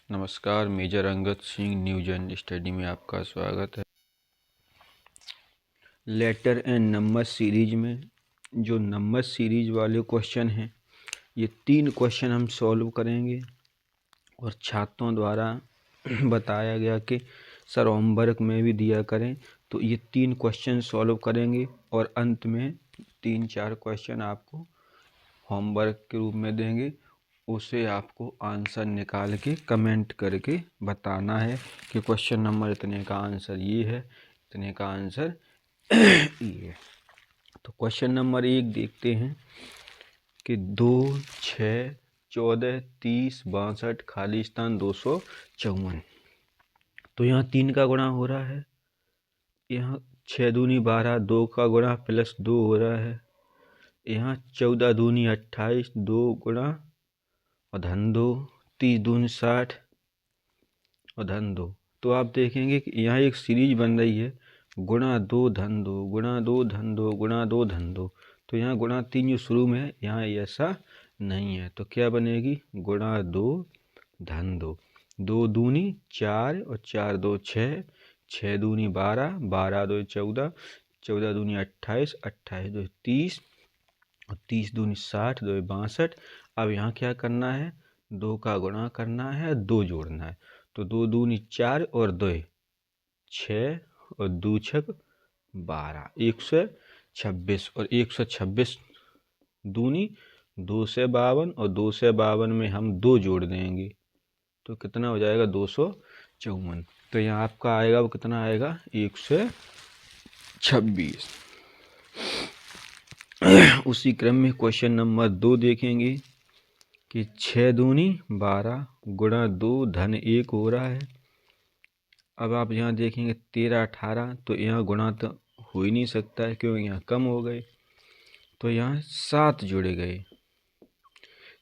नमस्कार, major Angad Singh news and study में आपका स्वागत है। लेटर एंड नंबर सीरीज में जो नंबर सीरीज वाले क्वेश्चन हैं, ये 3 क्वेश्चन हम सॉल्व करेंगे और छात्रों द्वारा बताया गया कि सर होमवर्क में भी दिया करें, तो ये 3 क्वेश्चन सॉल्व करेंगे और अंत में 3-4 क्वेश्चन आपको होमवर्क के रूप में देंगे। उसे आपको आंसर निकाल के कमेंट करके बताना है कि क्वेश्चन नंबर इतने का आंसर ये है, इतने का आंसर ये। तो क्वेश्चन नंबर 1 देखते हैं कि 2, 6, 14, 30, 62 खाली स्थान 254। तो यहाँ 3 का गुणा हो रहा है, यहाँ 6 दूनी 12, 2 का गुणा प्लस 2 हो रहा है, यहाँ 14 दूनी 28, 2 गुणा और धन 2, 30 दूनी 60 और धन 2। तो आप देखेंगे कि यहाँ एक सीरीज बन रही है, गुणा 2 धन 2, गुणा 2 धन 2, गुणा 2 धन 2। तो यहाँ गुणा 3 जो शुरू में है, यहाँ ऐसा नहीं है, तो क्या बनेगी? गुणा 2 धन 2, 2 दूनी 4 और 4 2 6, 6 दूनी 12, 12 2 14, 14 दूनी 28, 28 2 30 और 30 दूनी 60, 2 62। अब यहाँ क्या करना है? 2 का गुणा करना है, 2 जोड़ना है। तो 2 दूनी 4 और 2 6 और 2 छक 12, 126 और 126 दूनी 2 से 52 और 2 से 52 में हम 2 जोड़ देंगे तो कितना हो जाएगा? 254। तो यहाँ आपका आएगा, वो कितना आएगा? 126। उसी क्रम में क्वेश्चन नंबर 2 देखेंगे कि 6 दूनी 12 गुणा 2 धन 1 हो रहा है। अब आप यहाँ देखेंगे 13 18, तो यहाँ गुणा तो हो ही नहीं सकता है क्योंकि यहाँ कम हो गए, तो यहाँ 7 जोड़े गए।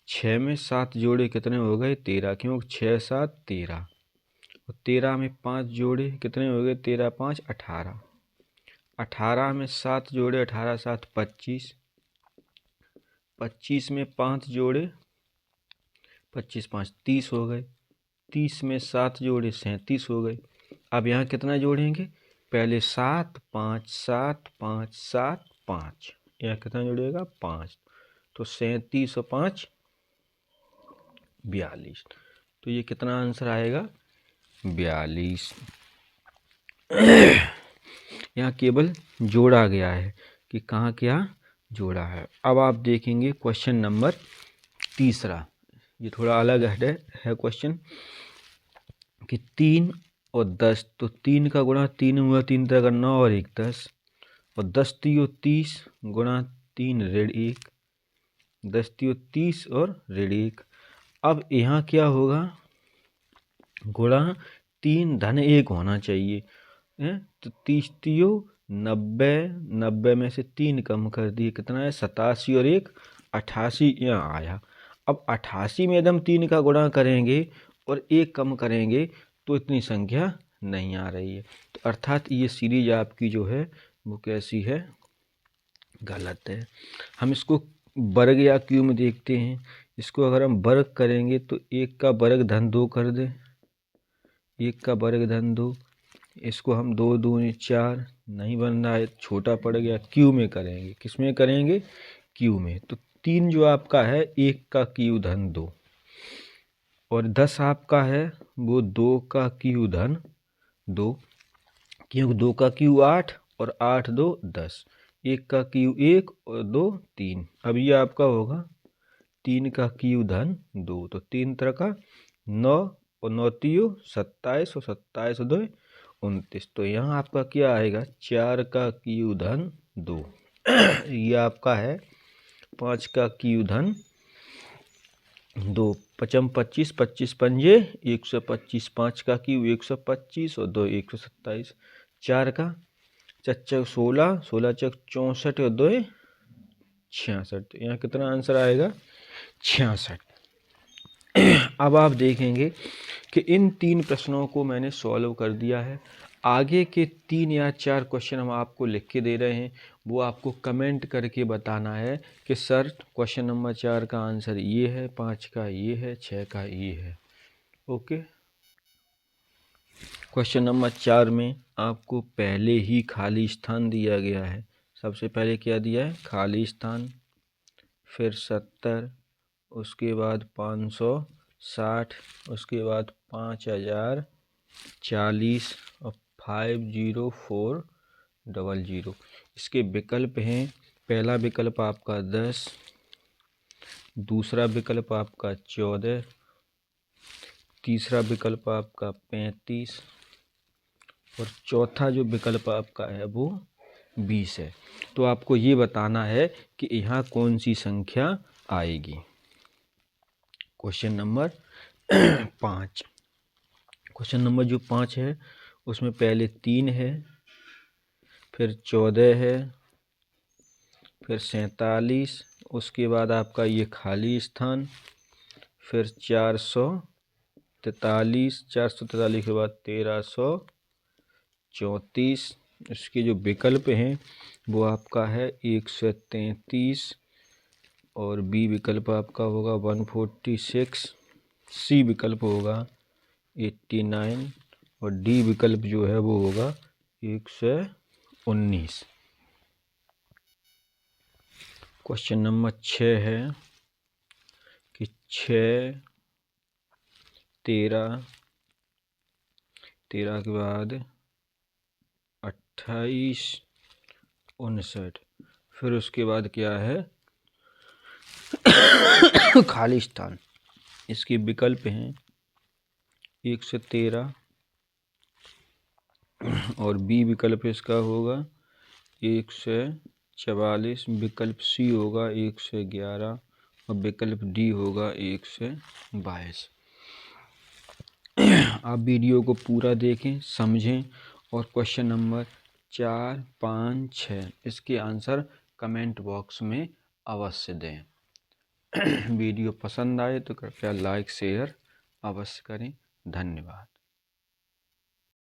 6 में 7 जोड़े कितने हो गए? 13, क्योंकि 6 7 13 और 13 में 5 जोड़े कितने हो गए? 13 5 18, 18 में 7 जोड़े 18 7 25, 25 में 5 जोड़े 25 5 30 हो गए, 30 में 7 जोड़े 37 हो गए। अब यहाँ कितना जोड़ेंगे? पहले 7 5 7 5 7 5, यहाँ कितना जोड़ेगा? 5, तो 37 और 5 42। तो ये कितना आंसर आएगा? 42। यहाँ केवल जोड़ा गया है कि कहाँ क्या जोड़ा है। अब आप देखेंगे क्वेश्चन नंबर 3, ये थोड़ा अलग है क्वेश्चन कि 3 और 10, तो 3 का गुणा 3 हुआ, 3 तरह 9 और 1 10, और 10 3 30 गुणा 3 ऋण 1, 10 3 30 और ऋण 1। अब यहाँ क्या होगा? गुणा 3 धन 1 होना चाहिए, तो 30 3 90, 90 में से 3 कम कर दिए, कितना है? 87 और 1 88 यहाँ आया। अब 88 में यदि हम 3 का गुणा करेंगे और 1 कम करेंगे तो इतनी संख्या नहीं आ रही है, तो अर्थात ये सीरीज आपकी जो है वो कैसी है? गलत है। हम इसको वर्ग या क्यू में देखते हैं। इसको अगर हम वर्ग करेंगे तो 1 का वर्ग धन 2 कर दें, 1 का वर्ग धन 2, इसको हम 2 दूनी 4, नहीं बन रहा है, छोटा पड़ गया। क्यू में करेंगे, किस में करेंगे? क्यू में। तो 3 जो आपका है 1 का क्यू धन 2, और 10 आपका है वो 2 का क्यू धन 2, क्योंकि 2 का क्यू 8 और 8 2 10, 1 का क्यू 1 और 2 3। अब ये आपका होगा 3 का क्यू धन 2, तो 3 तरह का 9 और 9 3 27 और 27 2 29। तो यहाँ आपका क्या आएगा? 4 का क्यू धन 2। ये आपका है 5 का क्यू धन 2, 5 25 25 पंजे 125, 5 का क्यू 125 और 2 127, 4 का चच्चक 16, 16 चक 64 और 2 66। तो यहाँ कितना आंसर आएगा? 66। अब आप देखेंगे कि इन 3 प्रश्नों को मैंने सॉल्व कर दिया है। आगे के 3 या 4 क्वेश्चन हम आपको लिख के दे रहे हैं, वो आपको कमेंट करके बताना है कि सर क्वेश्चन नंबर 4 का आंसर ये है, 5 का ये है, 6 का ये है। ओके। क्वेश्चन नंबर 4 में आपको पहले ही खाली स्थान दिया गया है। सबसे पहले क्या दिया है? खाली स्थान, फिर 70, उसके बाद 560, उसके बाद 5000, 40 और 50400। इसके विकल्प हैं। पहला विकल्प आपका 10, दूसरा विकल्प आपका 14, तीसरा विकल्प आपका 35 और चौथा जो विकल्प आपका है वो 20 है। तो आपको ये बताना है कि यहाँ कौन सी संख्या आएगी। Question number 5। क्वेश्चन नंबर जो 5 है उसमें पहले 3 है, फिर 14 है, फिर 47, उसके बाद आपका ये खाली स्थान, फिर 443, 443 के बाद 1334। इसके जो विकल्प हैं वो आपका है 133 और बी विकल्प आपका होगा 146, सी विकल्प होगा 89 और डी विकल्प जो है वो होगा 119। क्वेश्चन नंबर 6 है कि 6, 13 के बाद 28, 59, फिर उसके बाद क्या है? खाली स्थान। इसके विकल्प हैं 1 से 13 और बी विकल्प इसका होगा 1 से 44, विकल्प सी होगा 1 से 11 और विकल्प डी होगा 1 से 22। आप वीडियो को पूरा देखें, समझें और क्वेश्चन नंबर 4, 5, 6 इसके आंसर कमेंट बॉक्स में अवश्य दें। वीडियो पसंद आए तो कृपया लाइक शेयर अवश्य करें। धन्यवाद।